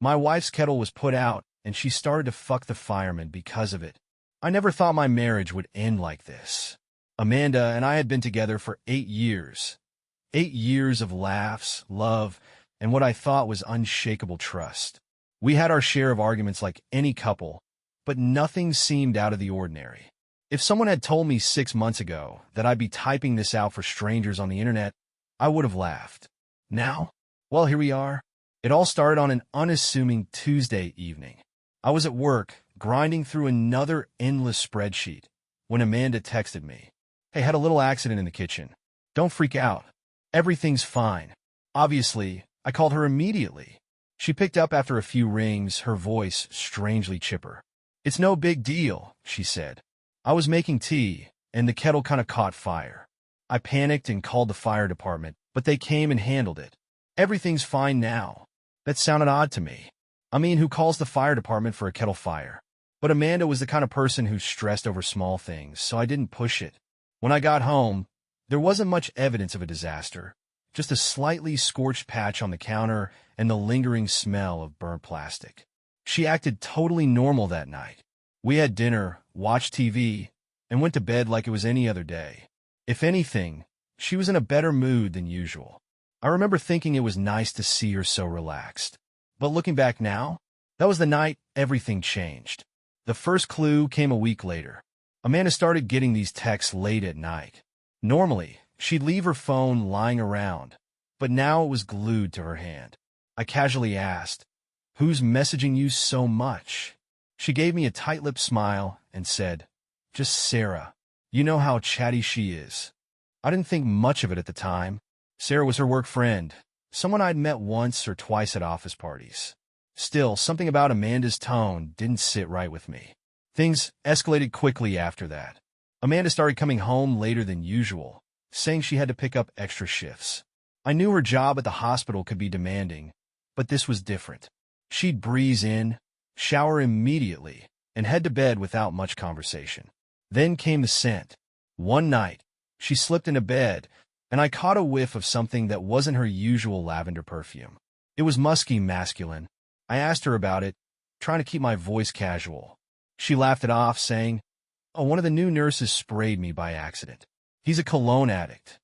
My wife's kettle was put out, and she started to fuck the fireman because of it. I never thought my marriage would end like this. Amanda and I had been together for 8 years. 8 years of laughs, love, and what I thought was unshakable trust. We had our share of arguments like any couple, but nothing seemed out of the ordinary. If someone had told me 6 months ago that I'd be typing this out for strangers on the internet, I would have laughed. Now, well, here we are. It all started on an unassuming Tuesday evening. I was at work, grinding through another endless spreadsheet, when Amanda texted me. Hey, had a little accident in the kitchen. Don't freak out. Everything's fine. Obviously, I called her immediately. She picked up after a few rings, her voice strangely chipper. It's no big deal, she said. I was making tea, and the kettle kind of caught fire. I panicked and called the fire department, but they came and handled it. Everything's fine now. That sounded odd to me. I mean, who calls the fire department for a kettle fire? But Amanda was the kind of person who stressed over small things, so I didn't push it. When I got home, there wasn't much evidence of a disaster, just a slightly scorched patch on the counter and the lingering smell of burnt plastic. She acted totally normal that night. We had dinner, watched TV, and went to bed like it was any other day. If anything, she was in a better mood than usual. I remember thinking it was nice to see her so relaxed. But looking back now, that was the night everything changed. The first clue came a week later. Amanda started getting these texts late at night. Normally, she'd leave her phone lying around, but now it was glued to her hand. I casually asked, "Who's messaging you so much?" She gave me a tight-lipped smile and said, "Just Sarah. You know how chatty she is." I didn't think much of it at the time. Sarah was her work friend, someone I'd met once or twice at office parties. Still, something about Amanda's tone didn't sit right with me. Things escalated quickly after that. Amanda started coming home later than usual, saying she had to pick up extra shifts. I knew her job at the hospital could be demanding, but this was different. She'd breeze in, shower immediately, and head to bed without much conversation. Then came the scent. One night, she slipped into bed, and I caught a whiff of something that wasn't her usual lavender perfume. It was musky masculine. I asked her about it, trying to keep my voice casual. She laughed it off, saying, "Oh, one of the new nurses sprayed me by accident. He's a cologne addict."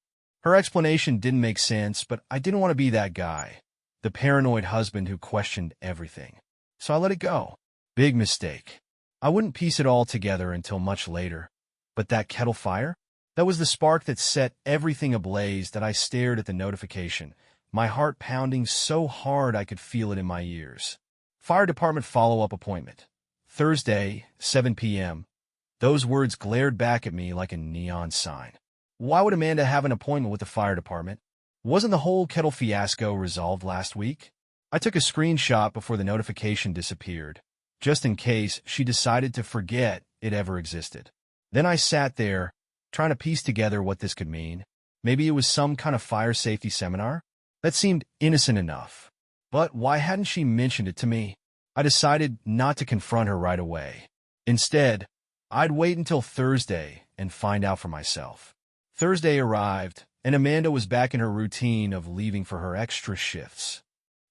Her explanation didn't make sense, but I didn't want to be that guy, the paranoid husband who questioned everything. So I let it go. Big mistake. I wouldn't piece it all together until much later. But that kettle fire? That was the spark that set everything ablaze. That I stared at the notification, my heart pounding so hard I could feel it in my ears. Fire department follow-up appointment. Thursday, 7 p.m. Those words glared back at me like a neon sign. Why would Amanda have an appointment with the fire department? Wasn't the whole kettle fiasco resolved last week? I took a screenshot before the notification disappeared, just in case she decided to forget it ever existed. Then I sat there, trying to piece together what this could mean. Maybe it was some kind of fire safety seminar? That seemed innocent enough. But why hadn't she mentioned it to me? I decided not to confront her right away. Instead, I'd wait until Thursday and find out for myself. Thursday arrived, and Amanda was back in her routine of leaving for her extra shifts.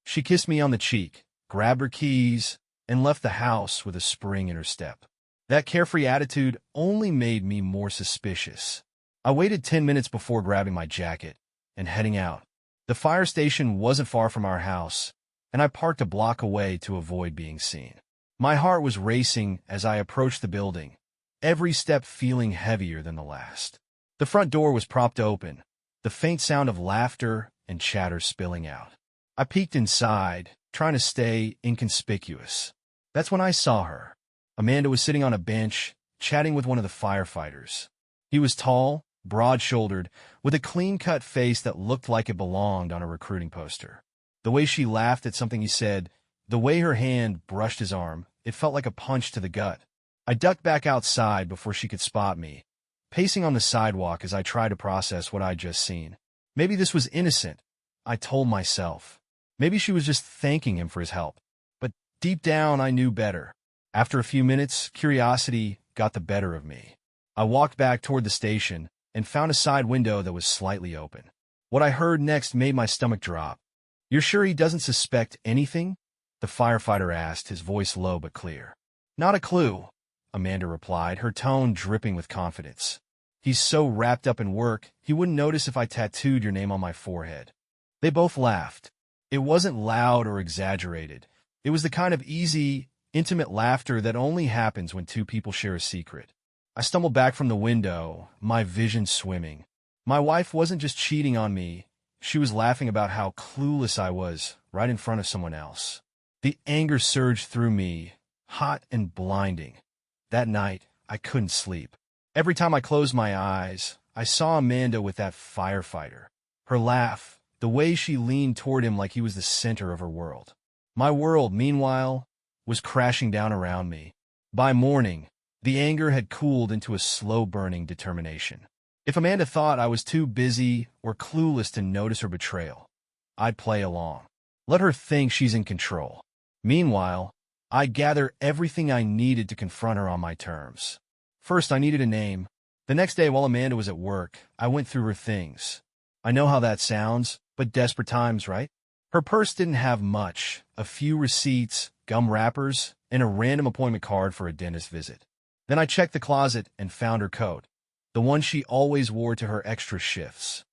She kissed me on the cheek, grabbed her keys, and left the house with a spring in her step. That carefree attitude only made me more suspicious. I waited 10 minutes before grabbing my jacket and heading out. The fire station wasn't far from our house, and I parked a block away to avoid being seen. My heart was racing as I approached the building, every step feeling heavier than the last. The front door was propped open, the faint sound of laughter and chatter spilling out. I peeked inside, trying to stay inconspicuous. That's when I saw her. Amanda was sitting on a bench, chatting with one of the firefighters. He was tall, broad-shouldered, with a clean-cut face that looked like it belonged on a recruiting poster. The way she laughed at something he said, the way her hand brushed his arm, it felt like a punch to the gut. I ducked back outside before she could spot me, pacing on the sidewalk as I tried to process what I'd just seen. Maybe this was innocent, I told myself. Maybe she was just thanking him for his help. But deep down, I knew better. After a few minutes, curiosity got the better of me. I walked back toward the station and found a side window that was slightly open. What I heard next made my stomach drop. "You're sure he doesn't suspect anything?" the firefighter asked, his voice low but clear. Not a clue, Amanda replied, her tone dripping with confidence. He's so wrapped up in work, he wouldn't notice if I tattooed your name on my forehead. They both laughed. It wasn't loud or exaggerated. It was the kind of easy, intimate laughter that only happens when two people share a secret. I stumbled back from the window, my vision swimming. My wife wasn't just cheating on me. She was laughing about how clueless I was, right in front of someone else. The anger surged through me, hot and blinding. That night, I couldn't sleep. Every time I closed my eyes, I saw Amanda with that firefighter. Her laugh, the way she leaned toward him like he was the center of her world. My world, meanwhile, was crashing down around me. By morning, the anger had cooled into a slow-burning determination. If Amanda thought I was too busy or clueless to notice her betrayal, I'd play along. Let her think she's in control. Meanwhile, I'd gather everything I needed to confront her on my terms. First, I needed a name. The next day, while Amanda was at work, I went through her things. I know how that sounds, but desperate times, right? Her purse didn't have much, a few receipts, gum wrappers, and a random appointment card for a dentist visit. Then I checked the closet and found her coat, the one she always wore to her extra shifts.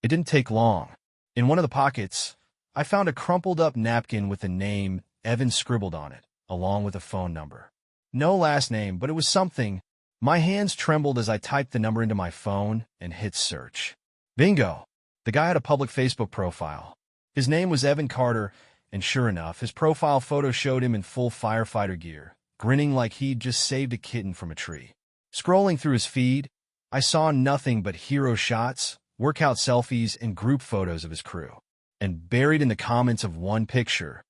It didn't take long. In one of the pockets, I found a crumpled-up napkin with the name Evan scribbled on it, along with a phone number. No last name, but it was something. My hands trembled as I typed the number into my phone and hit search. Bingo! The guy had a public Facebook profile. His name was Evan Carter, and sure enough, his profile photo showed him in full firefighter gear, grinning like he'd just saved a kitten from a tree. Scrolling through his feed, I saw nothing but hero shots, workout selfies, and group photos of his crew. And buried in the comments of one picture,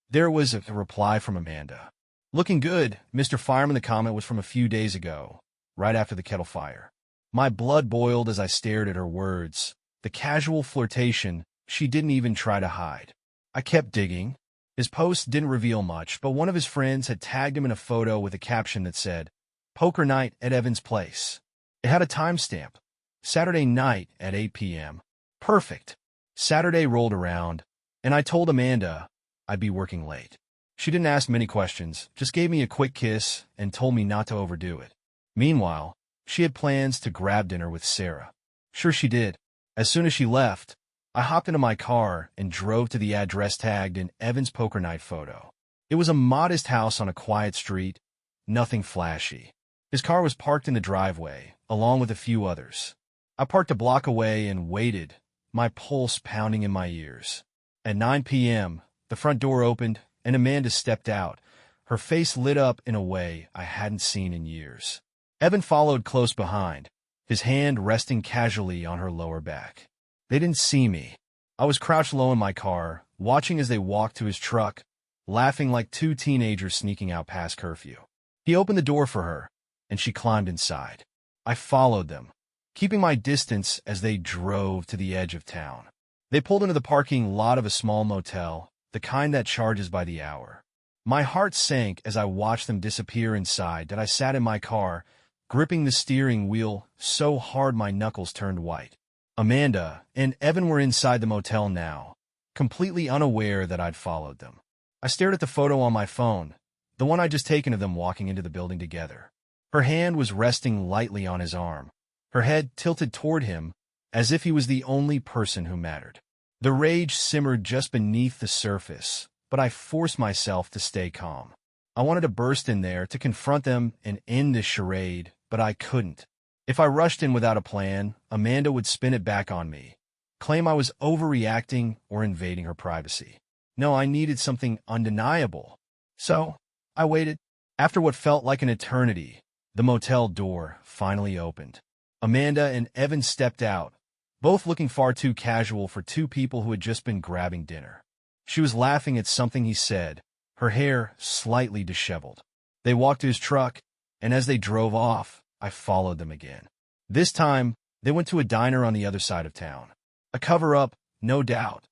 there was a reply from Amanda. Looking good, Mr. Fireman. The comment was from a few days ago, right after the kettle fire. My blood boiled as I stared at her words, the casual flirtation she didn't even try to hide. I kept digging. His post didn't reveal much, but one of his friends had tagged him in a photo with a caption that said, "Poker night at Evan's place." It had a timestamp, Saturday night at 8 p.m. Perfect. Saturday rolled around, and I told Amanda I'd be working late. She didn't ask many questions, just gave me a quick kiss and told me not to overdo it. Meanwhile, she had plans to grab dinner with Sarah. Sure she did. As soon as she left, I hopped into my car and drove to the address tagged in Evan's poker night photo. It was a modest house on a quiet street, nothing flashy. His car was parked in the driveway, along with a few others. I parked a block away and waited, my pulse pounding in my ears. At 9 p.m., the front door opened, and Amanda stepped out, her face lit up in a way I hadn't seen in years. Evan followed close behind, his hand resting casually on her lower back. They didn't see me. I was crouched low in my car, watching as they walked to his truck, laughing like two teenagers sneaking out past curfew. He opened the door for her, and she climbed inside. I followed them, keeping my distance as they drove to the edge of town. They pulled into the parking lot of a small motel, the kind that charges by the hour. My heart sank as I watched them disappear inside that I sat in my car, gripping the steering wheel so hard my knuckles turned white. Amanda and Evan were inside the motel now, completely unaware that I'd followed them. I stared at the photo on my phone, the one I'd just taken of them walking into the building together. Her hand was resting lightly on his arm, her head tilted toward him, as if he was the only person who mattered. The rage simmered just beneath the surface, but I forced myself to stay calm. I wanted to burst in there to confront them and end this charade, but I couldn't. If I rushed in without a plan, Amanda would spin it back on me, claim I was overreacting or invading her privacy. No, I needed something undeniable. So, I waited. After what felt like an eternity, the motel door finally opened. Amanda and Evan stepped out, both looking far too casual for two people who had just been grabbing dinner. She was laughing at something he said, her hair slightly disheveled. They walked to his truck, and as they drove off, I followed them again. This time, they went to a diner on the other side of town. A cover-up, no doubt.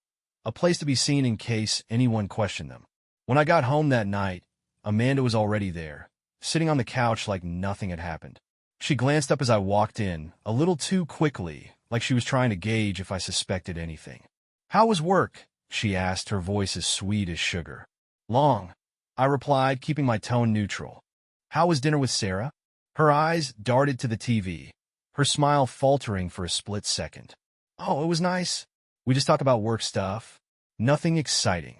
A place to be seen in case anyone questioned them. When I got home that night, Amanda was already there, sitting on the couch like nothing had happened. She glanced up as I walked in, a little too quickly, like she was trying to gauge if I suspected anything. "How was work?" she asked, her voice as sweet as sugar. Long, I replied, keeping my tone neutral. How was dinner with Sarah? Her eyes darted to the TV, her smile faltering for a split second. Oh, it was nice. We just talked about work stuff. Nothing exciting.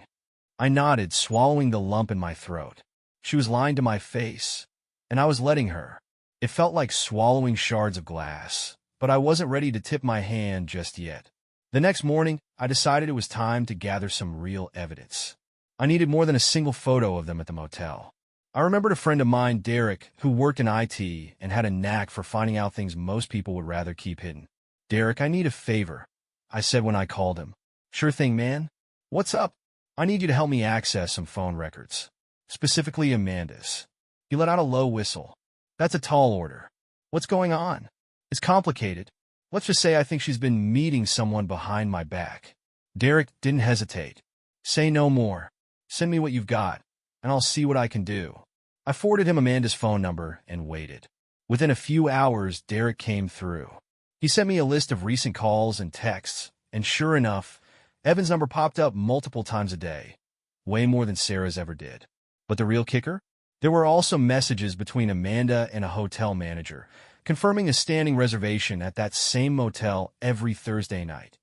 I nodded, swallowing the lump in my throat. She was lying to my face, and I was letting her. It felt like swallowing shards of glass, but I wasn't ready to tip my hand just yet. The next morning, I decided it was time to gather some real evidence. I needed more than a single photo of them at the motel. I remembered a friend of mine, Derek, who worked in IT and had a knack for finding out things most people would rather keep hidden. Derek, I need a favor, I said when I called him. Sure thing, man. What's up? I need you to help me access some phone records, specifically Amanda's. He let out a low whistle. That's a tall order. What's going on? It's complicated. Let's just say I think she's been meeting someone behind my back. Derek didn't hesitate. Say no more. Send me what you've got, and I'll see what I can do. I forwarded him Amanda's phone number and waited. Within a few hours, Derek came through. He sent me a list of recent calls and texts, and sure enough, Evan's number popped up multiple times a day, way more than Sarah's ever did. But the real kicker? There were also messages between Amanda and a hotel manager, confirming a standing reservation at that same motel every Thursday night.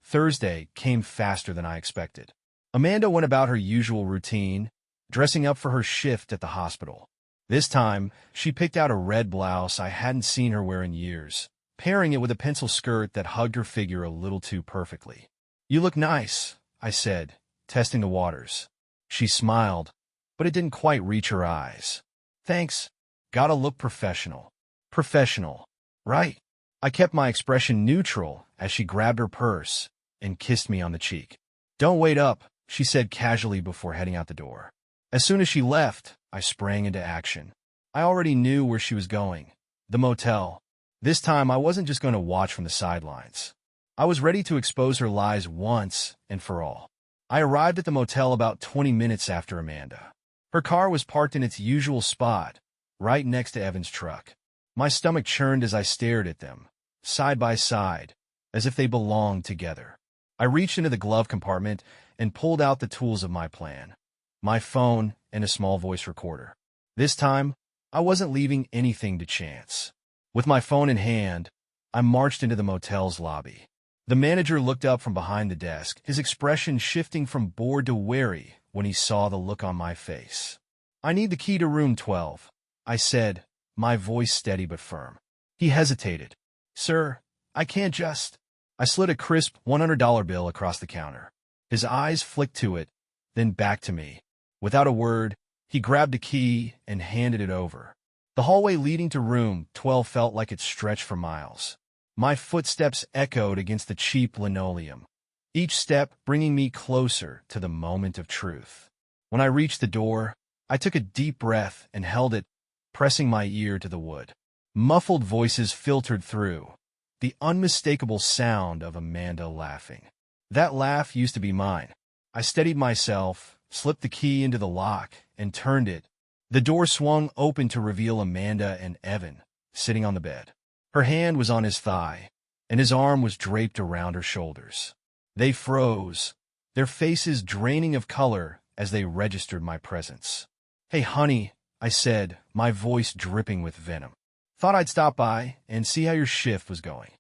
Thursday came faster than I expected. Amanda went about her usual routine, dressing up for her shift at the hospital. This time, she picked out a red blouse I hadn't seen her wear in years, pairing it with a pencil skirt that hugged her figure a little too perfectly. You look nice, I said, testing the waters. She smiled, but it didn't quite reach her eyes. Thanks. Gotta look professional. Professional, right? I kept my expression neutral as she grabbed her purse and kissed me on the cheek. Don't wait up, she said casually before heading out the door. As soon as she left, I sprang into action. I already knew where she was going. The motel. This time, I wasn't just going to watch from the sidelines. I was ready to expose her lies once and for all. I arrived at the motel about 20 minutes after Amanda. Her car was parked in its usual spot, right next to Evan's truck. My stomach churned as I stared at them, side by side, as if they belonged together. I reached into the glove compartment and pulled out the tools of my plan. My phone and a small voice recorder. This time, I wasn't leaving anything to chance. With my phone in hand, I marched into the motel's lobby. The manager looked up from behind the desk, his expression shifting from bored to wary when he saw the look on my face. I need the key to room 12, I said, my voice steady but firm. He hesitated. Sir, I can't just... I slid a crisp $100 bill across the counter. His eyes flicked to it, then back to me. Without a word, he grabbed the key and handed it over. The hallway leading to room 12 felt like it stretched for miles. My footsteps echoed against the cheap linoleum, each step bringing me closer to the moment of truth. When I reached the door, I took a deep breath and held it, pressing my ear to the wood. Muffled voices filtered through, the unmistakable sound of Amanda laughing. That laugh used to be mine. I steadied myself, slipped the key into the lock, and turned it. The door swung open to reveal Amanda and Evan, sitting on the bed. Her hand was on his thigh, and his arm was draped around her shoulders. They froze, their faces draining of color as they registered my presence. Hey, honey, I said, my voice dripping with venom. Thought I'd stop by and see how your shift was going.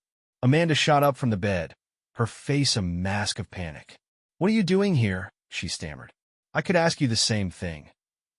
Amanda shot up from the bed, her face a mask of panic. What are you doing here? She stammered. I could ask you the same thing,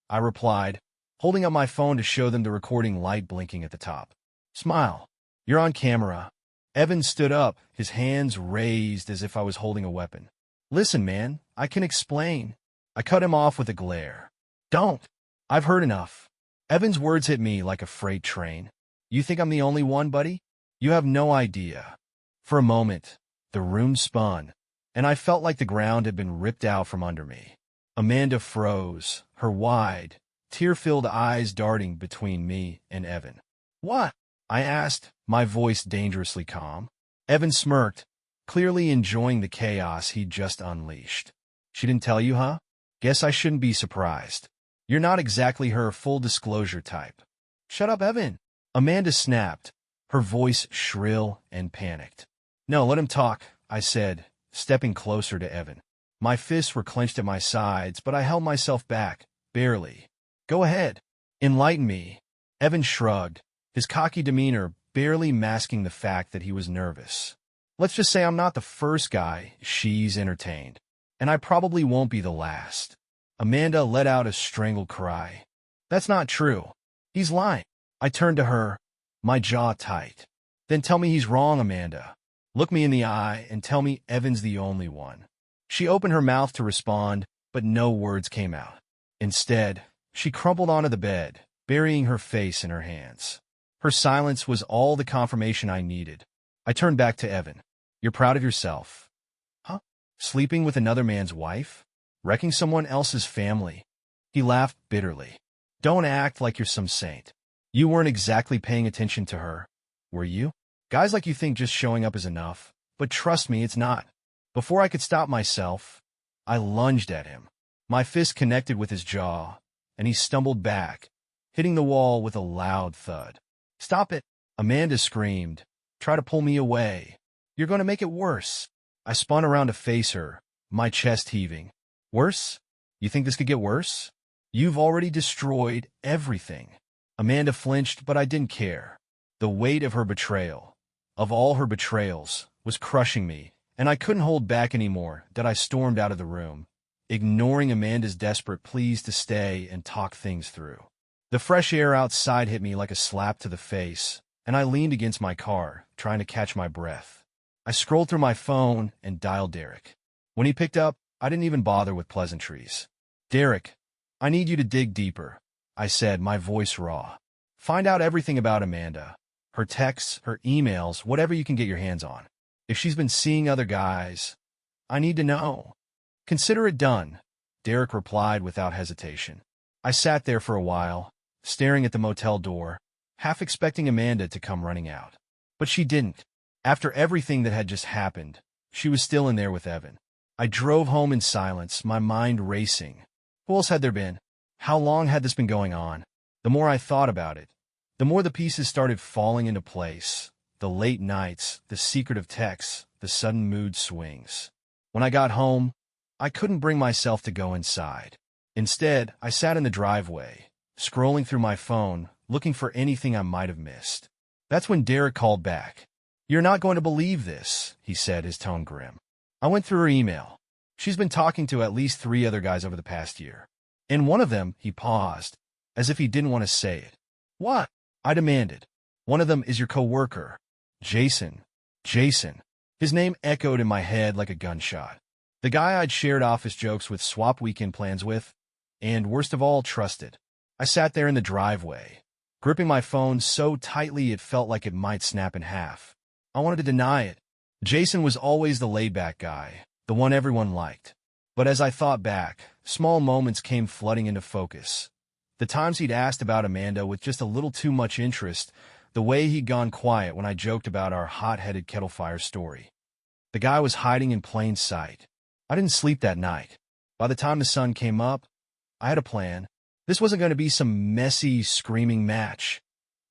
I replied, holding up my phone to show them the recording light blinking at the top. Smile. You're on camera. Evan stood up, his hands raised as if I was holding a weapon. Listen, man, I can explain. I cut him off with a glare. Don't. I've heard enough. Evan's words hit me like a freight train. You think I'm the only one, buddy? You have no idea. For a moment, the room spun, and I felt like the ground had been ripped out from under me. Amanda froze, her wide, tear-filled eyes darting between me and Evan. What? I asked, my voice dangerously calm. Evan smirked, clearly enjoying the chaos he'd just unleashed. She didn't tell you, huh? Guess I shouldn't be surprised. You're not exactly her full-disclosure type. Shut up, Evan. Amanda snapped, her voice shrill and panicked. No, let him talk, I said, stepping closer to Evan. My fists were clenched at my sides, but I held myself back, barely. Go ahead. Enlighten me. Evan shrugged, his cocky demeanor barely masking the fact that he was nervous. Let's just say I'm not the first guy she's entertained, and I probably won't be the last. Amanda let out a strangled cry. That's not true. He's lying. I turned to her, my jaw tight. Then tell me he's wrong, Amanda. Look me in the eye and tell me Evan's the only one. She opened her mouth to respond, but no words came out. Instead, she crumpled onto the bed, burying her face in her hands. Her silence was all the confirmation I needed. I turned back to Evan. You're proud of yourself. Huh? Sleeping with another man's wife? Wrecking someone else's family? He laughed bitterly. Don't act like you're some saint. You weren't exactly paying attention to her, were you? Guys like you think just showing up is enough, but trust me, it's not. Before I could stop myself, I lunged at him. My fist connected with his jaw, and he stumbled back, hitting the wall with a loud thud. Stop it, Amanda screamed. Try to pull me away. You're going to make it worse. I spun around to face her, my chest heaving. Worse? You think this could get worse? You've already destroyed everything. Amanda flinched, but I didn't care. The weight of her betrayal, of all her betrayals, was crushing me, and I couldn't hold back anymore that I stormed out of the room, ignoring Amanda's desperate pleas to stay and talk things through. The fresh air outside hit me like a slap to the face, and I leaned against my car, trying to catch my breath. I scrolled through my phone and dialed Derek. When he picked up, I didn't even bother with pleasantries. Derek, I need you to dig deeper, I said, my voice raw. Find out everything about Amanda. Her texts, her emails, whatever you can get your hands on. If she's been seeing other guys, I need to know. Consider it done, Derek replied without hesitation. I sat there for a while, staring at the motel door, half expecting Amanda to come running out. But she didn't. After everything that had just happened, she was still in there with Evan. I drove home in silence, my mind racing. Who else had there been? How long had this been going on? The more I thought about it, the more the pieces started falling into place. The late nights, the secretive texts, the sudden mood swings. When I got home, I couldn't bring myself to go inside. Instead, I sat in the driveway, scrolling through my phone, looking for anything I might have missed. That's when Derek called back. You're not going to believe this, he said, his tone grim. I went through her email. She's been talking to at least 3 other guys over the past year. In one of them, he paused, as if he didn't want to say it. What? I demanded. One of them is your co-worker, Jason. Jason. His name echoed in my head like a gunshot. The guy I'd shared office jokes with, swapped weekend plans with, and worst of all, trusted. I sat there in the driveway, gripping my phone so tightly it felt like it might snap in half. I wanted to deny it. Jason was always the laid-back guy, the one everyone liked. But as I thought back, small moments came flooding into focus. The times he'd asked about Amanda with just a little too much interest, the way he'd gone quiet when I joked about our hot-headed kettle fire story. The guy was hiding in plain sight. I didn't sleep that night. By the time the sun came up, I had a plan. This wasn't going to be some messy, screaming match.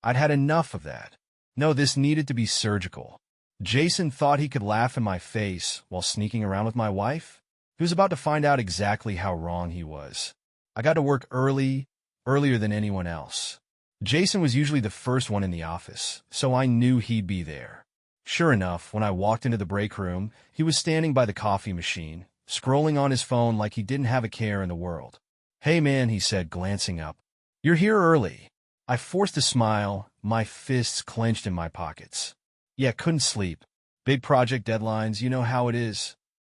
I'd had enough of that. No, this needed to be surgical. Jason thought he could laugh in my face while sneaking around with my wife. He was about to find out exactly how wrong he was. I got to work earlier than anyone else. Jason was usually the first one in the office, so I knew he'd be there. Sure enough, when I walked into the break room, he was standing by the coffee machine, scrolling on his phone like he didn't have a care in the world. Hey man, he said, glancing up. You're here early. I forced a smile, my fists clenched in my pockets. Yeah, couldn't sleep. Big project deadlines, you know how it is.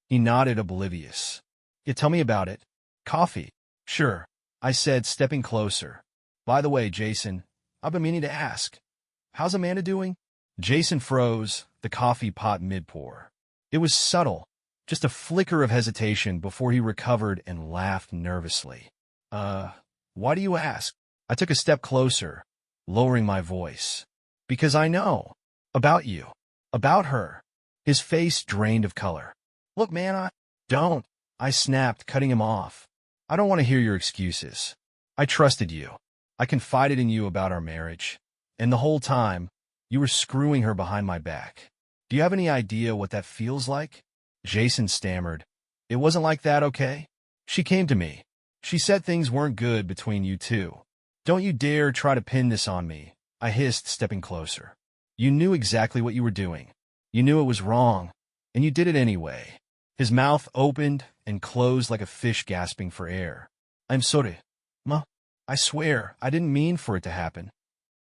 He nodded, oblivious. Yeah, tell me about it. Coffee. Sure, I said, stepping closer. By the way, Jason, I've been meaning to ask. How's Amanda doing? Jason froze, the coffee pot mid-pour. It was subtle, just a flicker of hesitation before he recovered and laughed nervously. Why do you ask? I took a step closer, lowering my voice. Because I know. About you. About her. His face drained of color. Look, man, don't. I snapped, cutting him off. I don't want to hear your excuses. I trusted you. I confided in you about our marriage. And the whole time, you were screwing her behind my back. Do you have any idea what that feels like? Jason stammered. It wasn't like that, okay? She came to me. She said things weren't good between you two. Don't you dare try to pin this on me, I hissed, stepping closer. You knew exactly what you were doing. You knew it was wrong, and you did it anyway. His mouth opened and closed like a fish gasping for air. I'm sorry, ma. I swear, I didn't mean for it to happen.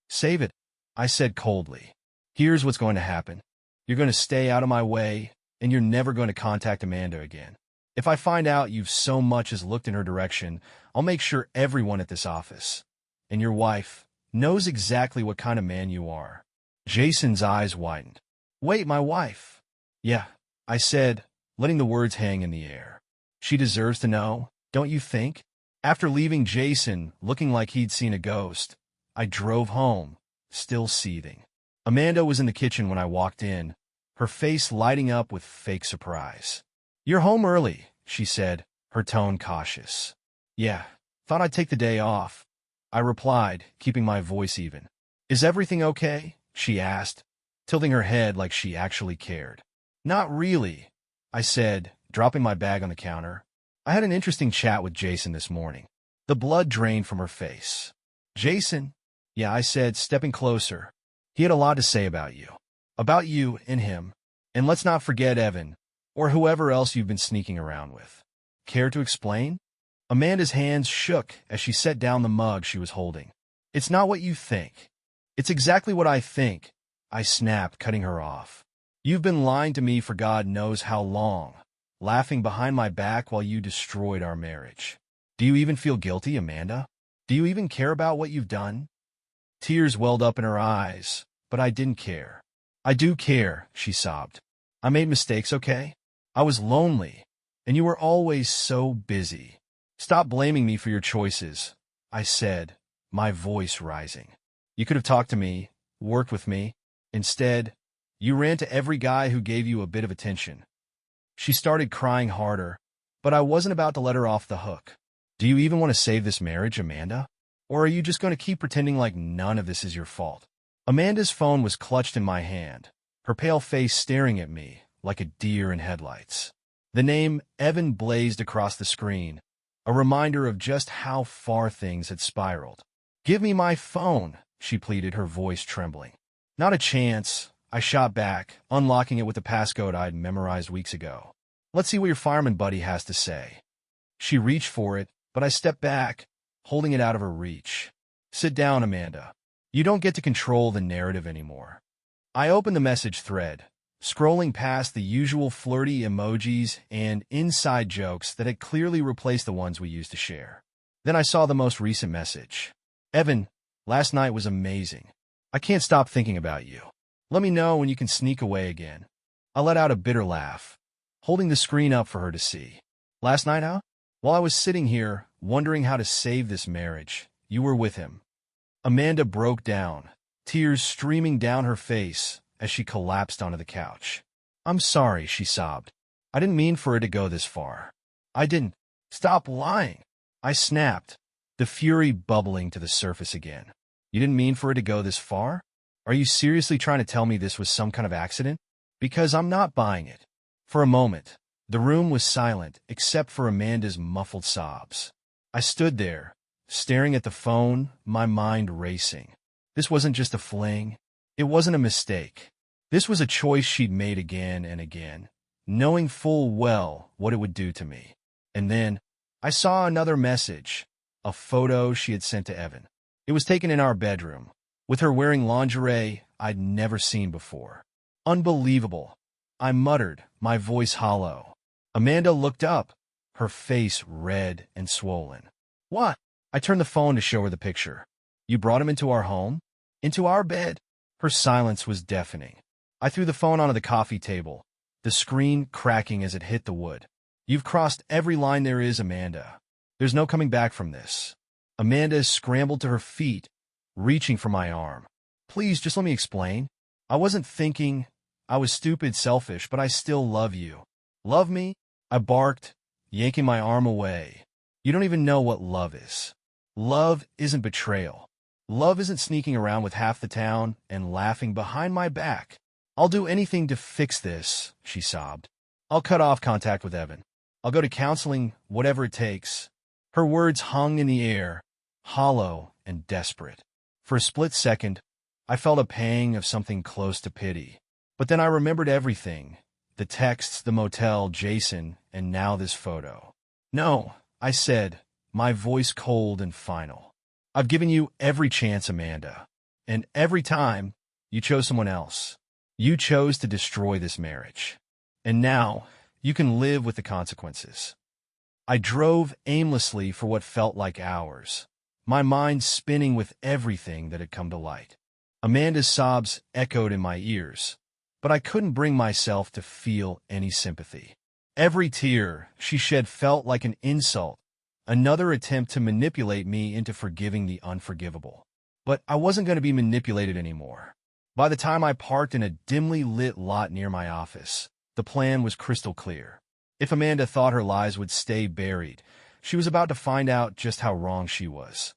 Save it, I said coldly. Here's what's going to happen. You're going to stay out of my way, and you're never going to contact Amanda again. If I find out you've so much as looked in her direction, I'll make sure everyone at this office, and your wife, knows exactly what kind of man you are. Jason's eyes widened. Wait, my wife? Yeah, I said, letting the words hang in the air. She deserves to know, don't you think? After leaving Jason, looking like he'd seen a ghost, I drove home, still seething. Amanda was in the kitchen when I walked in, her face lighting up with fake surprise. You're home early, she said, her tone cautious. Yeah, thought I'd take the day off, I replied, keeping my voice even. Is everything okay? She asked, tilting her head like she actually cared. Not really, I said, dropping my bag on the counter. I had an interesting chat with Jason this morning. The blood drained from her face. Jason? Yeah, I said, stepping closer. He had a lot to say about you. About you and him. And let's not forget Evan, or whoever else you've been sneaking around with. Care to explain? Amanda's hands shook as she set down the mug she was holding. It's not what you think. It's exactly what I think, I snapped, cutting her off. You've been lying to me for God knows how long, laughing behind my back while you destroyed our marriage. Do you even feel guilty, Amanda? Do you even care about what you've done? Tears welled up in her eyes, but I didn't care. I do care, she sobbed. I made mistakes, okay? I was lonely, and you were always so busy. Stop blaming me for your choices, I said, my voice rising. You could have talked to me, worked with me. Instead, you ran to every guy who gave you a bit of attention. She started crying harder, but I wasn't about to let her off the hook. Do you even want to save this marriage, Amanda? Or are you just going to keep pretending like none of this is your fault? Amanda's phone was clutched in my hand, her pale face staring at me like a deer in headlights. The name Evan blazed across the screen, a reminder of just how far things had spiraled. Give me my phone, she pleaded, her voice trembling. Not a chance, I shot back, unlocking it with the passcode I'd memorized weeks ago. Let's see what your fireman buddy has to say. She reached for it, but I stepped back, holding it out of her reach. Sit down, Amanda. You don't get to control the narrative anymore. I opened the message thread, scrolling past the usual flirty emojis and inside jokes that had clearly replaced the ones we used to share. Then I saw the most recent message. Evan, last night was amazing. I can't stop thinking about you. Let me know when you can sneak away again. I let out a bitter laugh, holding the screen up for her to see. Last night, huh? While I was sitting here, wondering how to save this marriage, you were with him. Amanda broke down, tears streaming down her face as she collapsed onto the couch. I'm sorry, she sobbed. I didn't mean for it to go this far. I didn't. Stop lying. I snapped, the fury bubbling to the surface again. You didn't mean for it to go this far? Are you seriously trying to tell me this was some kind of accident? Because I'm not buying it. For a moment, the room was silent except for Amanda's muffled sobs. I stood there, staring at the phone, my mind racing. This wasn't just a fling. It wasn't a mistake. This was a choice she'd made again and again, knowing full well what it would do to me. And then, I saw another message, a photo she had sent to Evan. It was taken in our bedroom, with her wearing lingerie I'd never seen before. Unbelievable, I muttered, my voice hollow. Amanda looked up, her face red and swollen. What? I turned the phone to show her the picture. You brought him into our home? Into our bed? Her silence was deafening. I threw the phone onto the coffee table, the screen cracking as it hit the wood. You've crossed every line there is, Amanda. There's no coming back from this. Amanda scrambled to her feet, reaching for my arm. Please, just let me explain. I wasn't thinking. I was stupid, selfish, but I still love you. Love me? I barked, yanking my arm away. You don't even know what love is. Love isn't betrayal. Love isn't sneaking around with half the town and laughing behind my back. I'll do anything to fix this, she sobbed. I'll cut off contact with Evan. I'll go to counseling, whatever it takes. Her words hung in the air, hollow and desperate. For a split second, I felt a pang of something close to pity. But then I remembered everything. The texts, the motel, Jason, and now this photo. No, I said, my voice cold and final. I've given you every chance, Amanda. And every time, you chose someone else. You chose to destroy this marriage. And now, you can live with the consequences. I drove aimlessly for what felt like hours, my mind spinning with everything that had come to light. Amanda's sobs echoed in my ears, but I couldn't bring myself to feel any sympathy. Every tear she shed felt like an insult, another attempt to manipulate me into forgiving the unforgivable. But I wasn't going to be manipulated anymore. By the time I parked in a dimly lit lot near my office, the plan was crystal clear. If Amanda thought her lies would stay buried, she was about to find out just how wrong she was.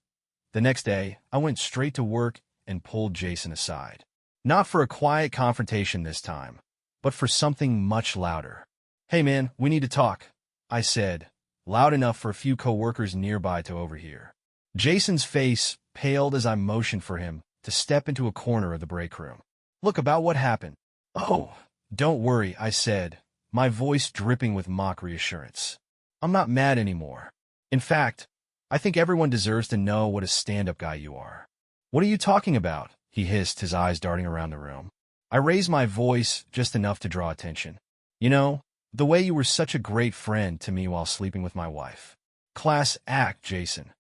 The next day, I went straight to work and pulled Jason aside. Not for a quiet confrontation this time, but for something much louder. "Hey man, we need to talk," I said, loud enough for a few coworkers nearby to overhear. Jason's face paled as I motioned for him to step into a corner of the break room. "Look, about what happened." "Oh, don't worry," I said, my voice dripping with mock reassurance. "I'm not mad anymore. In fact, I think everyone deserves to know what a stand-up guy you are." "What are you talking about?" he hissed, his eyes darting around the room. I raised my voice just enough to draw attention. "You know, the way you were such a great friend to me while sleeping with my wife." "Class act, Jason."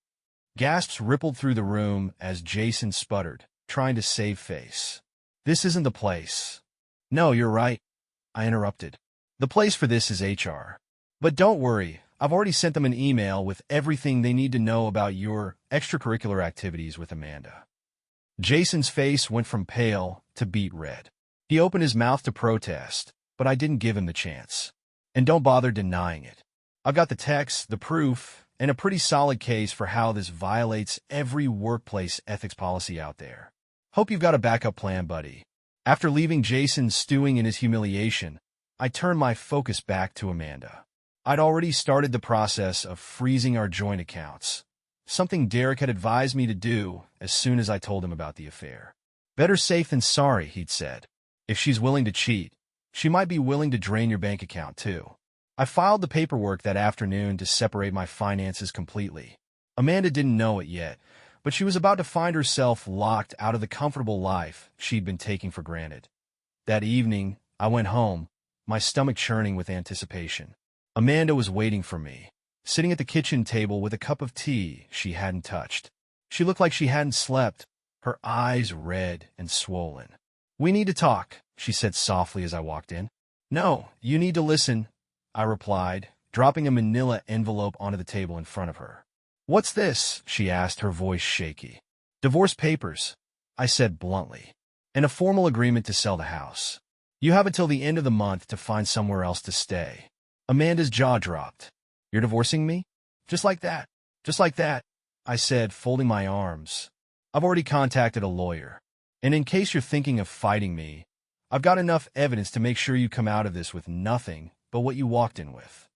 Gasps rippled through the room as Jason sputtered, trying to save face. "This isn't the place." "No, you're right," I interrupted. "The place for this is HR. But don't worry, I've already sent them an email with everything they need to know about your extracurricular activities with Amanda." Jason's face went from pale to beet red. He opened his mouth to protest, but I didn't give him the chance. "And don't bother denying it. I've got the text, the proof, and a pretty solid case for how this violates every workplace ethics policy out there. Hope you've got a backup plan, buddy." After leaving Jason stewing in his humiliation, I turned my focus back to Amanda. I'd already started the process of freezing our joint accounts, something Derek had advised me to do as soon as I told him about the affair. "Better safe than sorry," he'd said. "If she's willing to cheat, she might be willing to drain your bank account too." I filed the paperwork that afternoon to separate my finances completely. Amanda didn't know it yet, but she was about to find herself locked out of the comfortable life she'd been taking for granted. That evening, I went home, my stomach churning with anticipation. Amanda was waiting for me, sitting at the kitchen table with a cup of tea she hadn't touched. She looked like she hadn't slept, her eyes red and swollen. "We need to talk," she said softly as I walked in. "No, you need to listen," I replied, dropping a manila envelope onto the table in front of her. "What's this?" she asked, her voice shaky. "Divorce papers," I said bluntly, "and a formal agreement to sell the house. You have until the end of the month to find somewhere else to stay." Amanda's jaw dropped. "You're divorcing me? Just like that? Just like that?" I said, folding my arms. "I've already contacted a lawyer. And in case you're thinking of fighting me, I've got enough evidence to make sure you come out of this with nothing but what you walked in with."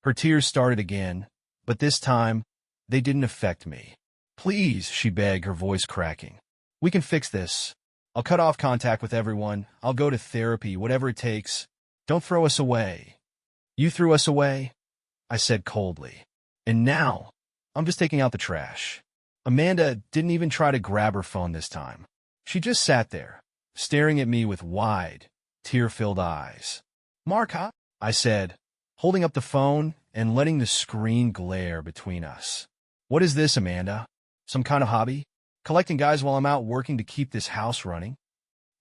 Her tears started again, but this time, they didn't affect me. "Please," she begged, her voice cracking. "We can fix this. I'll cut off contact with everyone. I'll go to therapy, whatever it takes. Don't throw us away." "You threw us away?" I said coldly. "And now, I'm just taking out the trash." Amanda didn't even try to grab her phone this time. She just sat there, staring at me with wide, tear-filled eyes. "Mark, huh?" I said, holding up the phone and letting the screen glare between us. "What is this, Amanda? Some kind of hobby? Collecting guys while I'm out working to keep this house running?"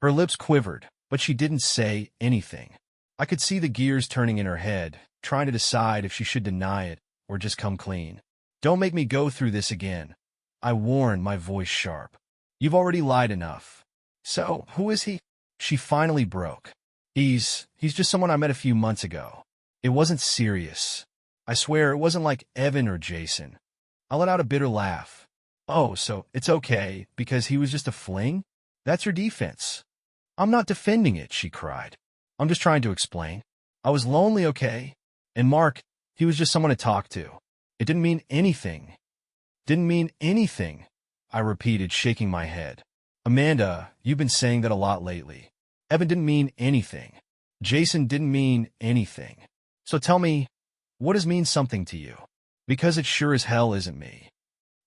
Her lips quivered, but she didn't say anything. I could see the gears turning in her head, trying to decide if she should deny it or just come clean. "Don't make me go through this again," I warned, my voice sharp. "You've already lied enough." "So, who is he?" She finally broke. He's just someone I met a few months ago. It wasn't serious. I swear it wasn't like Evan or Jason." I let out a bitter laugh. "Oh, so it's okay, because he was just a fling? That's your defense." "I'm not defending it," she cried. "I'm just trying to explain. I was lonely, okay? And Mark, He was just someone to talk to. It didn't mean anything. Didn't mean anything, I repeated, shaking my head. Amanda, you've been saying that a lot lately. Evan didn't mean anything. Jason didn't mean anything. So tell me, what does mean something to you? Because it sure as hell isn't me.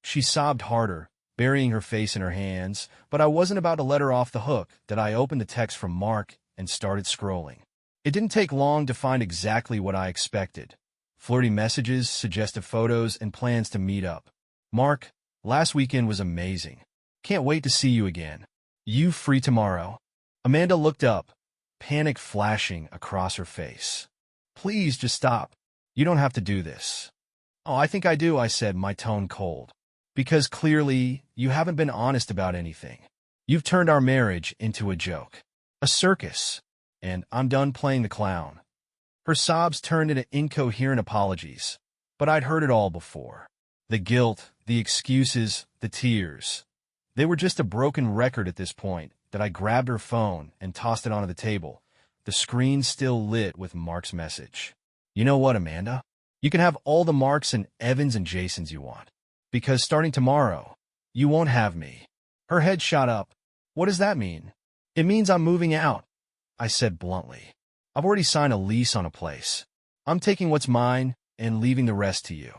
She sobbed harder, burying her face in her hands, but I wasn't about to let her off the hook that I opened the text from Mark and started scrolling. It didn't take long to find exactly what I expected. Flirty messages, suggestive photos, and plans to meet up. Mark, last weekend was amazing. Can't wait to see you again. You free tomorrow? Amanda looked up, panic flashing across her face. Please just stop. You don't have to do this. Oh, I think I do, I said, my tone cold. Because clearly, you haven't been honest about anything. You've turned our marriage into a joke. A circus. And I'm done playing the clown. Her sobs turned into incoherent apologies. But I'd heard it all before. The guilt, the excuses, the tears. They were just a broken record at this point that I grabbed her phone and tossed it onto the table, the screen still lit with Mark's message. You know what, Amanda? You can have all the Marks and Evans and Jasons you want. Because starting tomorrow, you won't have me. Her head shot up. What does that mean? It means I'm moving out, I said bluntly. I've already signed a lease on a place. I'm taking what's mine and leaving the rest to you.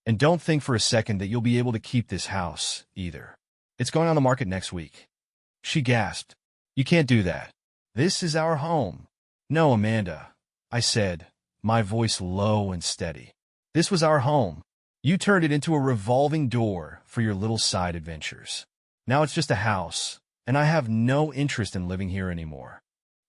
And don't think for a second that you'll be able to keep this house, either. It's going on the market next week. She gasped. You can't do that. This is our home. No, Amanda, I said, my voice low and steady. This was our home. You turned it into a revolving door for your little side adventures. Now it's just a house, and I have no interest in living here anymore.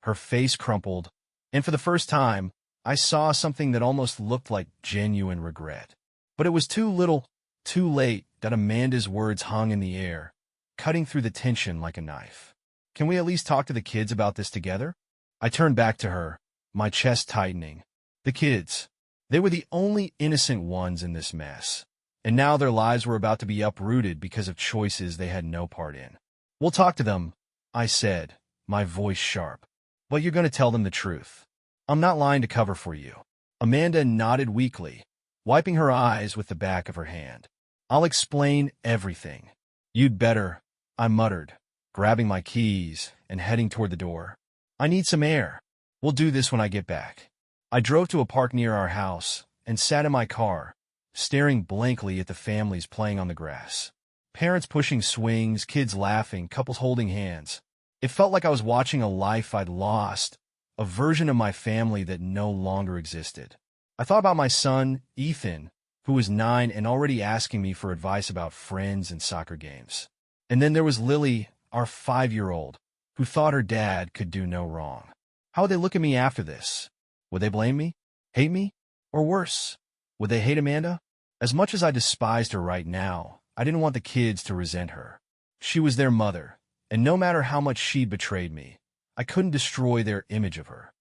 Her face crumpled, and for the first time, I saw something that almost looked like genuine regret. But it was too little, too late that Amanda's words hung in the air, cutting through the tension like a knife. Can we at least talk to the kids about this together? I turned back to her, my chest tightening. The kids. They were the only innocent ones in this mess. And now their lives were about to be uprooted because of choices they had no part in. We'll talk to them, I said, my voice sharp. But you're going to tell them the truth. I'm not lying to cover for you. Amanda nodded weakly, wiping her eyes with the back of her hand. I'll explain everything. You'd better, I muttered, grabbing my keys and heading toward the door. I need some air. We'll do this when I get back. I drove to a park near our house and sat in my car, staring blankly at the families playing on the grass. Parents pushing swings, kids laughing, couples holding hands. It felt like I was watching a life I'd lost, a version of my family that no longer existed. I thought about my son, Ethan, who was 9 and already asking me for advice about friends and soccer games. And then there was Lily, our 5-year-old, who thought her dad could do no wrong. How would they look at me after this? Would they blame me? Hate me? Or worse, would they hate Amanda? As much as I despised her right now, I didn't want the kids to resent her. She was their mother, and no matter how much she betrayed me, I couldn't destroy their image of her.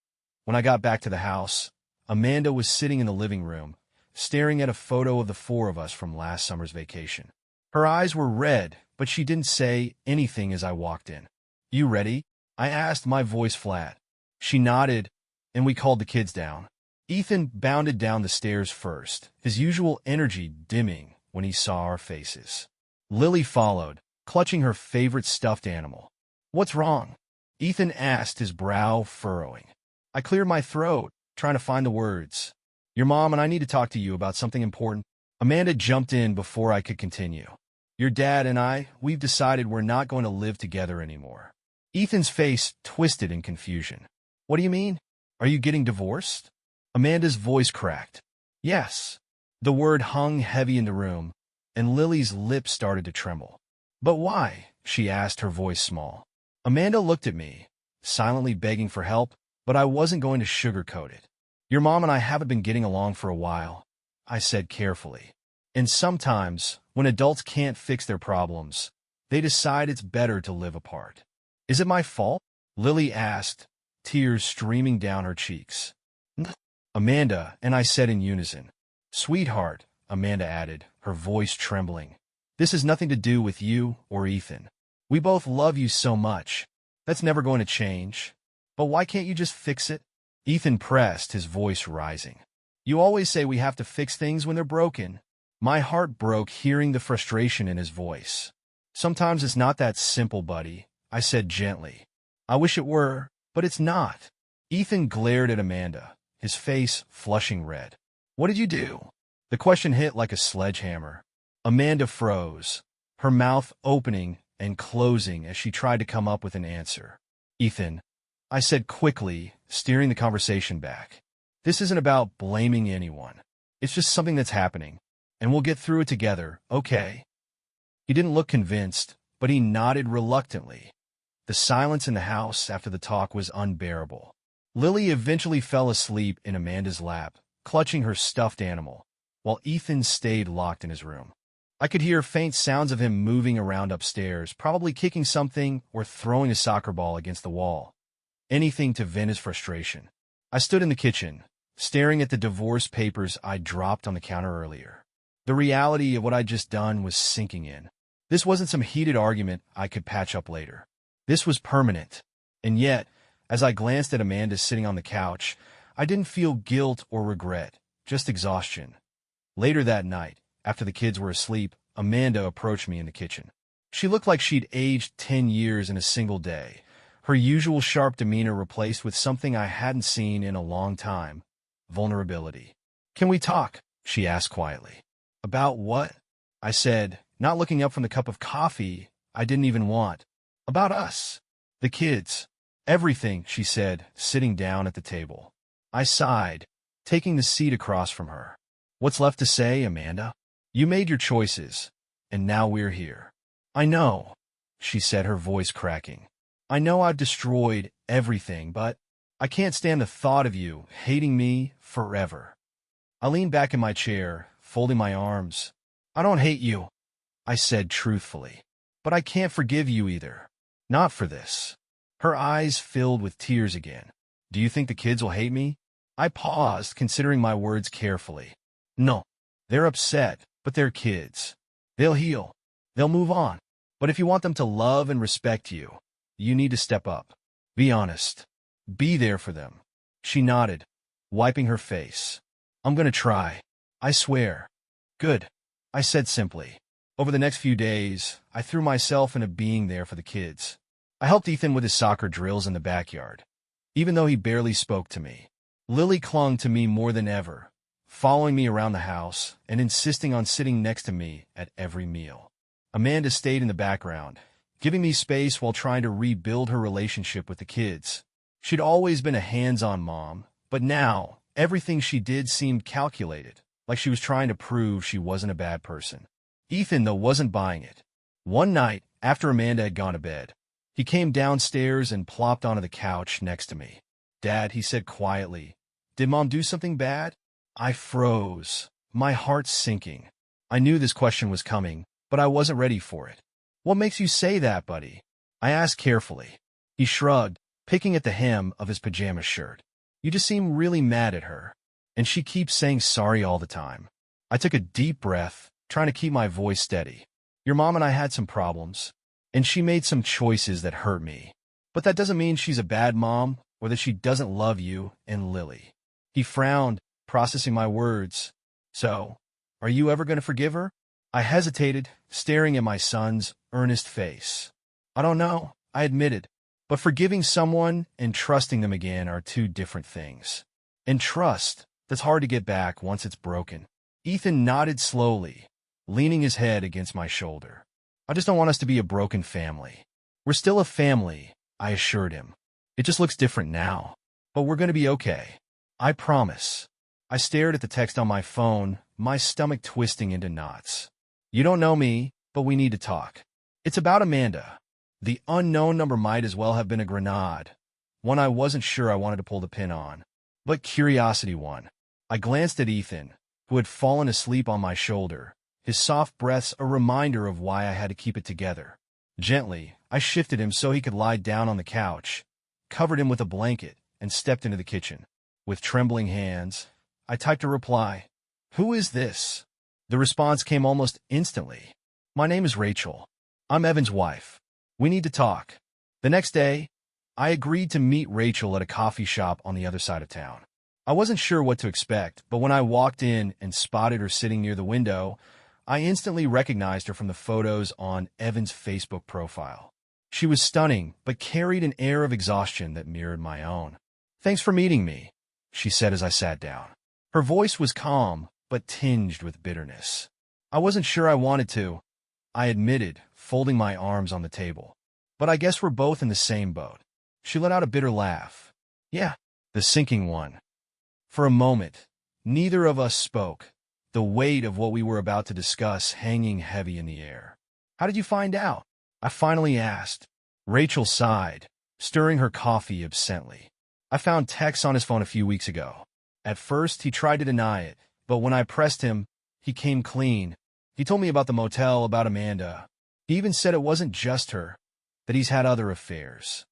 When I got back to the house, Amanda was sitting in the living room, staring at a photo of the 4 of us from last summer's vacation. Her eyes were red, but she didn't say anything as I walked in. You ready? I asked, my voice flat. She nodded, and we called the kids down. Ethan bounded down the stairs first, his usual energy dimming when he saw our faces. Lily followed, clutching her favorite stuffed animal. What's wrong? Ethan asked, his brow furrowing. I cleared my throat, trying to find the words. Your mom and I need to talk to you about something important. Amanda jumped in before I could continue. Your dad and I, we've decided we're not going to live together anymore. Ethan's face twisted in confusion. What do you mean? Are you getting divorced? Amanda's voice cracked. Yes. The word hung heavy in the room, and Lily's lips started to tremble. But why? She asked, her voice small. Amanda looked at me, silently begging for help, but I wasn't going to sugarcoat it. Your mom and I haven't been getting along for a while, I said carefully. And sometimes, when adults can't fix their problems, they decide it's better to live apart. Is it my fault? Lily asked, tears streaming down her cheeks. Amanda and I said in unison. Sweetheart, Amanda added, her voice trembling. This has nothing to do with you or Ethan. We both love you so much. That's never going to change. But why can't you just fix it? Ethan pressed, his voice rising. You always say we have to fix things when they're broken. My heart broke hearing the frustration in his voice. Sometimes it's not that simple, buddy, I said gently. I wish it were, but it's not. Ethan glared at Amanda, his face flushing red. What did you do? The question hit like a sledgehammer. Amanda froze, her mouth opening and closing as she tried to come up with an answer. Ethan, I said quickly, steering the conversation back. This isn't about blaming anyone. It's just something that's happening, and we'll get through it together, okay? He didn't look convinced, but he nodded reluctantly. The silence in the house after the talk was unbearable. Lily eventually fell asleep in Amanda's lap, clutching her stuffed animal, while Ethan stayed locked in his room. I could hear faint sounds of him moving around upstairs, probably kicking something or throwing a soccer ball against the wall. Anything to vent his frustration. I stood in the kitchen, staring at the divorce papers I'd dropped on the counter earlier. The reality of what I'd just done was sinking in. This wasn't some heated argument I could patch up later. This was permanent. And yet, as I glanced at Amanda sitting on the couch, I didn't feel guilt or regret, just exhaustion. Later that night, after the kids were asleep, Amanda approached me in the kitchen. She looked like she'd aged 10 years in a single day, her usual sharp demeanor replaced with something I hadn't seen in a long time: vulnerability. "Can we talk?" she asked quietly. "About what?" I said, not looking up from the cup of coffee I didn't even want. "About us. The kids. Everything," she said, sitting down at the table. I sighed, taking the seat across from her. "What's left to say, Amanda? You made your choices, and now we're here." "I know," she said, her voice cracking. "I know I've destroyed everything, but I can't stand the thought of you hating me forever." I leaned back in my chair, folding my arms. "I don't hate you," I said truthfully. "But I can't forgive you either. Not for this." Her eyes filled with tears again. "Do you think the kids will hate me?" I paused, considering my words carefully. "No. They're upset, but they're kids. They'll heal. They'll move on. But if you want them to love and respect you, you need to step up. Be honest. Be there for them." She nodded, wiping her face. "I'm gonna try. I swear." "Good," I said simply. Over the next few days, I threw myself into being there for the kids. I helped Ethan with his soccer drills in the backyard, even though he barely spoke to me. Lily clung to me more than ever, following me around the house and insisting on sitting next to me at every meal. Amanda stayed in the background, giving me space while trying to rebuild her relationship with the kids. She'd always been a hands-on mom, but now everything she did seemed calculated, like she was trying to prove she wasn't a bad person. Ethan, though, wasn't buying it. One night, after Amanda had gone to bed, he came downstairs and plopped onto the couch next to me. "Dad," he said quietly, "did Mom do something bad?" I froze, my heart sinking. I knew this question was coming, but I wasn't ready for it. "What makes you say that, buddy?" I asked carefully. He shrugged, picking at the hem of his pajama shirt. "You just seem really mad at her, and she keeps saying sorry all the time." I took a deep breath, trying to keep my voice steady. "Your mom and I had some problems, and she made some choices that hurt me. But that doesn't mean she's a bad mom or that she doesn't love you and Lily." He frowned, processing my words. "So, are you ever going to forgive her?" I hesitated, staring at my son's earnest face. "I don't know," I admitted. "But forgiving someone and trusting them again are two different things. And trust, that's hard to get back once it's broken." Ethan nodded slowly, leaning his head against my shoulder. "I just don't want us to be a broken family." "We're still a family," I assured him. "It just looks different now. But we're going to be okay. I promise." I stared at the text on my phone, my stomach twisting into knots. "You don't know me, but we need to talk. It's about Amanda." The unknown number might as well have been a grenade, one I wasn't sure I wanted to pull the pin on. But curiosity won. I glanced at Ethan, who had fallen asleep on my shoulder, his soft breaths a reminder of why I had to keep it together. Gently, I shifted him so he could lie down on the couch, covered him with a blanket, and stepped into the kitchen. With trembling hands, I typed a reply. "Who is this?" The response came almost instantly. "My name is Rachel. I'm Evan's wife. We need to talk." The next day, I agreed to meet Rachel at a coffee shop on the other side of town. I wasn't sure what to expect, but when I walked in and spotted her sitting near the window, I instantly recognized her from the photos on Evan's Facebook profile. She was stunning, but carried an air of exhaustion that mirrored my own. "Thanks for meeting me," she said as I sat down. Her voice was calm, but tinged with bitterness. "I wasn't sure I wanted to," I admitted, folding my arms on the table. "But I guess we're both in the same boat." She let out a bitter laugh. "Yeah, the sinking one." For a moment, neither of us spoke, the weight of what we were about to discuss hanging heavy in the air. "How did you find out?" I finally asked. Rachel sighed, stirring her coffee absently. "I found texts on his phone a few weeks ago. At first, he tried to deny it, but when I pressed him, he came clean. He told me about the motel, about Amanda. He even said it wasn't just her, that he's had other affairs."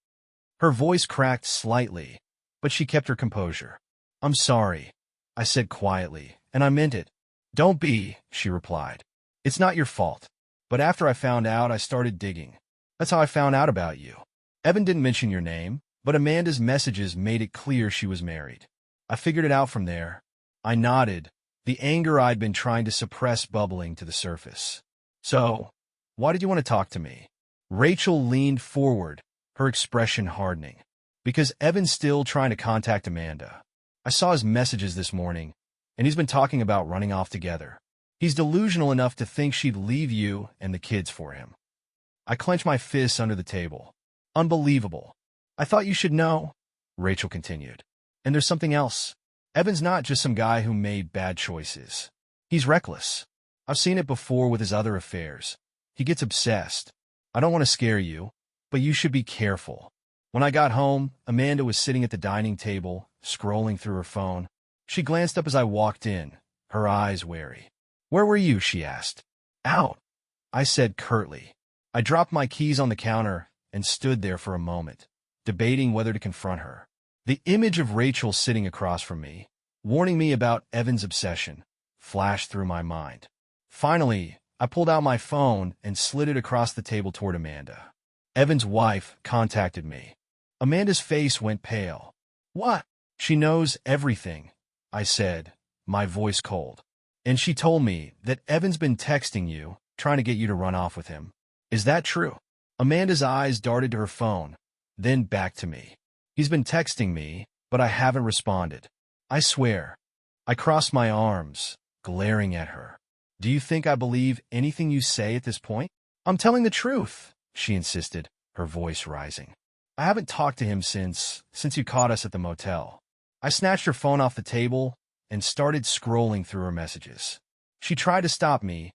Her voice cracked slightly, but she kept her composure. "I'm sorry," I said quietly, "and I meant it." "Don't be," she replied. "It's not your fault. But after I found out, I started digging. That's how I found out about you. Evan didn't mention your name, but Amanda's messages made it clear she was married. I figured it out from there." I nodded, the anger I'd been trying to suppress bubbling to the surface. "So, why did you want to talk to me?" Rachel leaned forward, her expression hardening. "Because Evan's still trying to contact Amanda. I saw his messages this morning, and he's been talking about running off together. He's delusional enough to think she'd leave you and the kids for him." I clenched my fists under the table. "Unbelievable. I thought you should know," Rachel continued. "And there's something else. Evan's not just some guy who made bad choices. He's reckless. I've seen it before with his other affairs. He gets obsessed. I don't want to scare you, but you should be careful." When I got home, Amanda was sitting at the dining table, scrolling through her phone. She glanced up as I walked in, her eyes wary. "Where were you?" she asked. "Out," I said curtly. I dropped my keys on the counter and stood there for a moment, debating whether to confront her. The image of Rachel sitting across from me, warning me about Evan's obsession, flashed through my mind. Finally, I pulled out my phone and slid it across the table toward Amanda. "Evan's wife contacted me." Amanda's face went pale. "What?" "She knows everything," I said, my voice cold. "And she told me that Evan's been texting you, trying to get you to run off with him. Is that true?" Amanda's eyes darted to her phone, then back to me. "He's been texting me, but I haven't responded. I swear." I crossed my arms, glaring at her. "Do you think I believe anything you say at this point?" "I'm telling the truth," she insisted, her voice rising. "I haven't talked to him since you caught us at the motel." I snatched her phone off the table and started scrolling through her messages. She tried to stop me,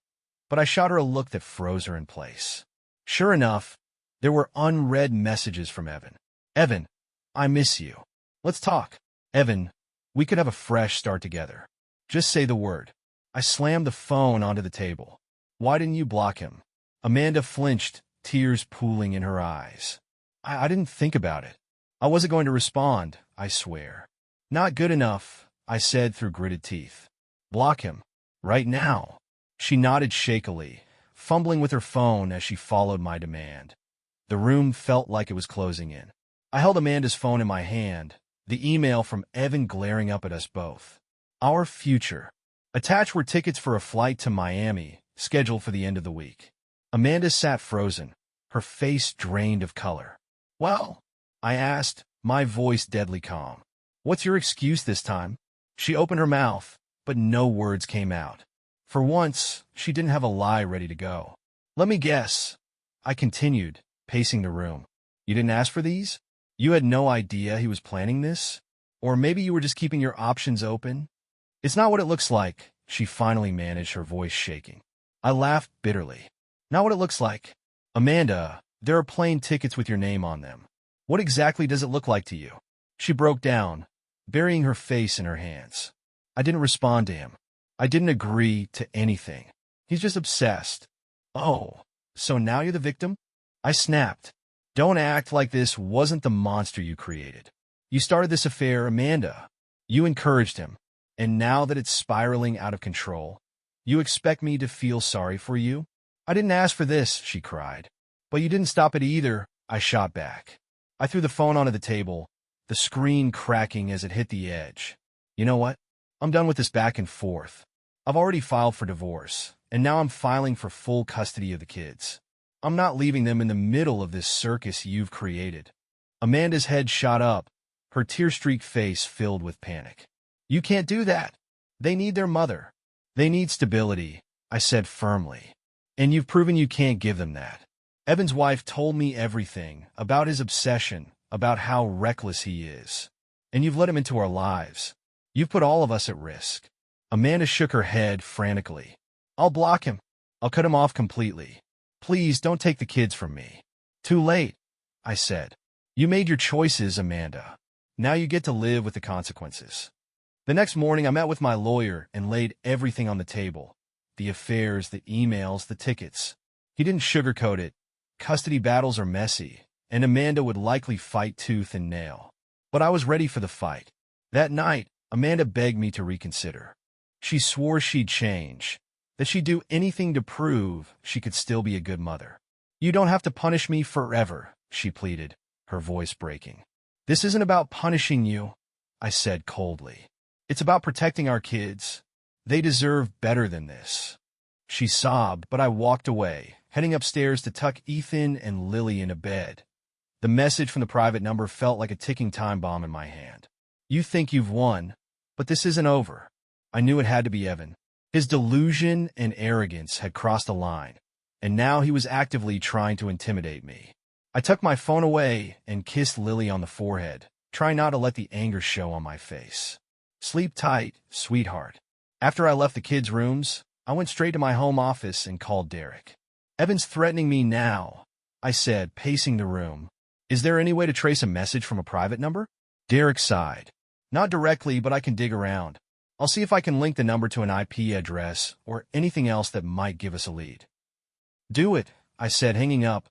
but I shot her a look that froze her in place. Sure enough, there were unread messages from Evan. "Evan, I miss you. Let's talk. Evan, we could have a fresh start together. Just say the word." I slammed the phone onto the table. "Why didn't you block him?" Amanda flinched, tears pooling in her eyes. I didn't think about it. I wasn't going to respond, I swear." "Not good enough," I said through gritted teeth. "Block him. Right now." She nodded shakily, fumbling with her phone as she followed my demand. The room felt like it was closing in. I held Amanda's phone in my hand, the email from Evan glaring up at us both. Our future. Attached were tickets for a flight to Miami, scheduled for the end of the week. Amanda sat frozen, her face drained of color. "Well," I asked, my voice deadly calm. "What's your excuse this time?" She opened her mouth, but no words came out. For once, she didn't have a lie ready to go. "Let me guess," I continued, pacing the room. "You didn't ask for these? You had no idea he was planning this? Or maybe you were just keeping your options open?" "It's not what it looks like," she finally managed, her voice shaking. I laughed bitterly. "Not what it looks like? Amanda, there are plane tickets with your name on them. What exactly does it look like to you?" She broke down, burying her face in her hands. I didn't respond to him. I didn't agree to anything. He's just obsessed. "Oh, so now you're the victim?" I snapped. "Don't act like this wasn't the monster you created. You started this affair, Amanda. You encouraged him. And now that it's spiraling out of control, you expect me to feel sorry for you?" "I didn't ask for this," she cried. "But you didn't stop it either," I shot back. I threw the phone onto the table, the screen cracking as it hit the edge. You know what? I'm done with this back and forth. I've already filed for divorce, and now I'm filing for full custody of the kids. I'm not leaving them in the middle of this circus you've created. Amanda's head shot up, her tear-streaked face filled with panic. You can't do that. They need their mother. They need stability, I said firmly. And you've proven you can't give them that. Evan's wife told me everything about his obsession, about how reckless he is. And you've let him into our lives. You've put all of us at risk. Amanda shook her head frantically. I'll block him. I'll cut him off completely. Please don't take the kids from me. Too late, I said. You made your choices, Amanda. Now you get to live with the consequences. The next morning, I met with my lawyer and laid everything on the table. The affairs, the emails, the tickets. He didn't sugarcoat it. Custody battles are messy, and Amanda would likely fight tooth and nail. But I was ready for the fight. That night, Amanda begged me to reconsider. She swore she'd change, that she'd do anything to prove she could still be a good mother. You don't have to punish me forever, she pleaded, her voice breaking. This isn't about punishing you, I said coldly. It's about protecting our kids. They deserve better than this. She sobbed, but I walked away, heading upstairs to tuck Ethan and Lily into bed. The message from the private number felt like a ticking time bomb in my hand. You think you've won, but this isn't over. I knew it had to be Evan. His delusion and arrogance had crossed a line, and now he was actively trying to intimidate me. I tucked my phone away and kissed Lily on the forehead, trying not to let the anger show on my face. Sleep tight, sweetheart. After I left the kids' rooms, I went straight to my home office and called Derek. Evan's threatening me now, I said, pacing the room. Is there any way to trace a message from a private number? Derek sighed. Not directly, but I can dig around. I'll see if I can link the number to an IP address or anything else that might give us a lead. Do it, I said, hanging up.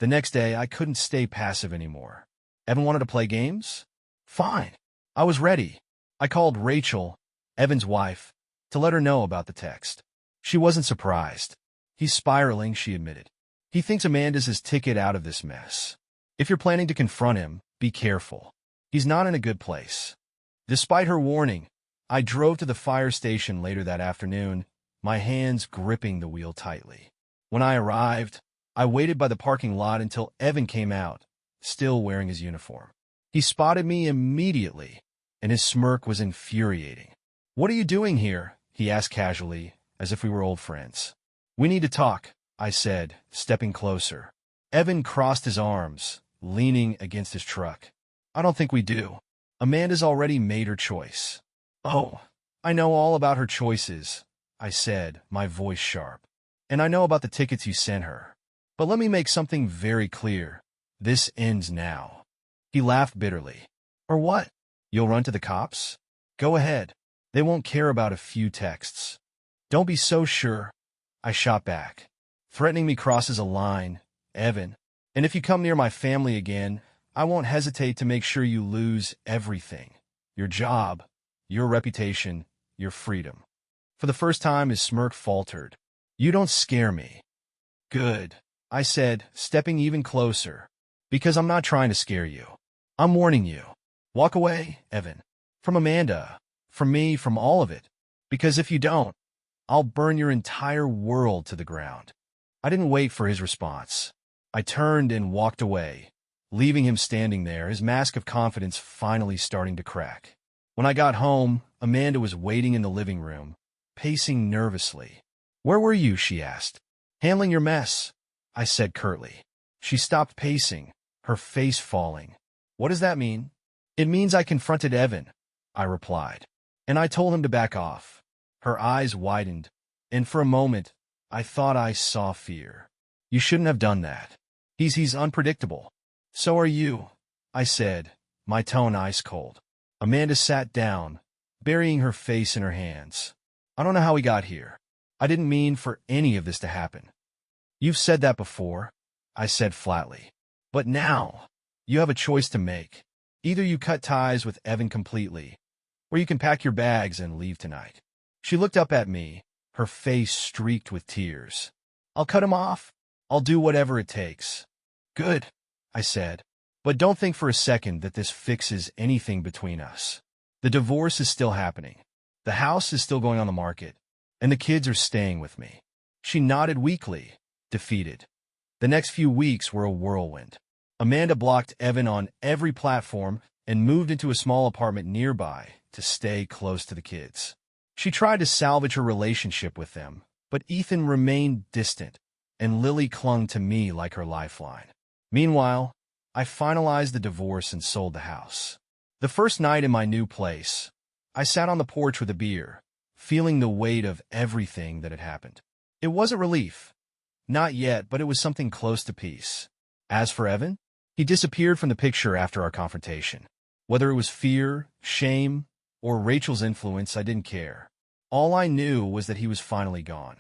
The next day, I couldn't stay passive anymore. Evan wanted to play games? Fine. I was ready. I called Rachel, Evan's wife, to let her know about the text. She wasn't surprised. He's spiraling, she admitted. He thinks Amanda's his ticket out of this mess. If you're planning to confront him, be careful. He's not in a good place. Despite her warning, I drove to the fire station later that afternoon, my hands gripping the wheel tightly. When I arrived, I waited by the parking lot until Evan came out, still wearing his uniform. He spotted me immediately, and his smirk was infuriating. What are you doing here? He asked casually, as if we were old friends. We need to talk, I said, stepping closer. Evan crossed his arms, leaning against his truck. I don't think we do. Amanda's already made her choice. Oh, I know all about her choices, I said, my voice sharp. And I know about the tickets you sent her. But let me make something very clear. This ends now. He laughed bitterly. Or what? You'll run to the cops? Go ahead. They won't care about a few texts. Don't be so sure, I shot back. Threatening me crosses a line, Evan. And if you come near my family again, I won't hesitate to make sure you lose everything. Your job, your reputation, your freedom. For the first time, his smirk faltered. You don't scare me. Good, I said, stepping even closer. Because I'm not trying to scare you. I'm warning you. Walk away, Evan. From Amanda. From me, from all of it. Because if you don't, I'll burn your entire world to the ground. I didn't wait for his response. I turned and walked away, leaving him standing there, his mask of confidence finally starting to crack. When I got home, Amanda was waiting in the living room, pacing nervously. Where were you? She asked. Handling your mess, I said curtly. She stopped pacing, her face falling. What does that mean? It means I confronted Evan, I replied. And I told him to back off. Her eyes widened, and for a moment, I thought I saw fear. You shouldn't have done that. He's unpredictable. So are you, I said, my tone ice cold. Amanda sat down, burying her face in her hands. I don't know how we got here. I didn't mean for any of this to happen. You've said that before, I said flatly. But now, you have a choice to make. Either you cut ties with Evan completely, or you can pack your bags and leave tonight. She looked up at me, her face streaked with tears. I'll cut him off. I'll do whatever it takes. Good, I said. But don't think for a second that this fixes anything between us. The divorce is still happening. The house is still going on the market, and the kids are staying with me. She nodded weakly, defeated. The next few weeks were a whirlwind. Amanda blocked Evan on every platform and moved into a small apartment nearby to stay close to the kids. She tried to salvage her relationship with them, but Ethan remained distant, and Lily clung to me like her lifeline. Meanwhile, I finalized the divorce and sold the house. The first night in my new place, I sat on the porch with a beer, feeling the weight of everything that had happened. It wasn't relief. Not yet, but it was something close to peace. As for Evan, he disappeared from the picture after our confrontation. Whether it was fear, shame, or Rachel's influence, I didn't care. All I knew was that he was finally gone.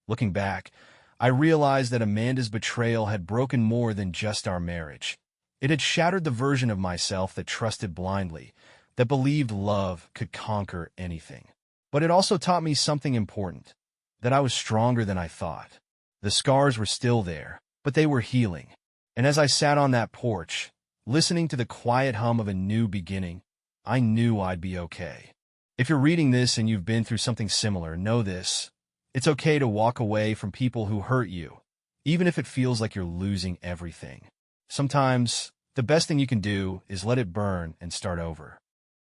Looking back, I realized that Amanda's betrayal had broken more than just our marriage. It had shattered the version of myself that trusted blindly, that believed love could conquer anything. But it also taught me something important, that I was stronger than I thought. The scars were still there, but they were healing. And as I sat on that porch, listening to the quiet hum of a new beginning, I knew I'd be okay. If you're reading this and you've been through something similar, know this. It's okay to walk away from people who hurt you, even if it feels like you're losing everything. Sometimes, the best thing you can do is let it burn and start over.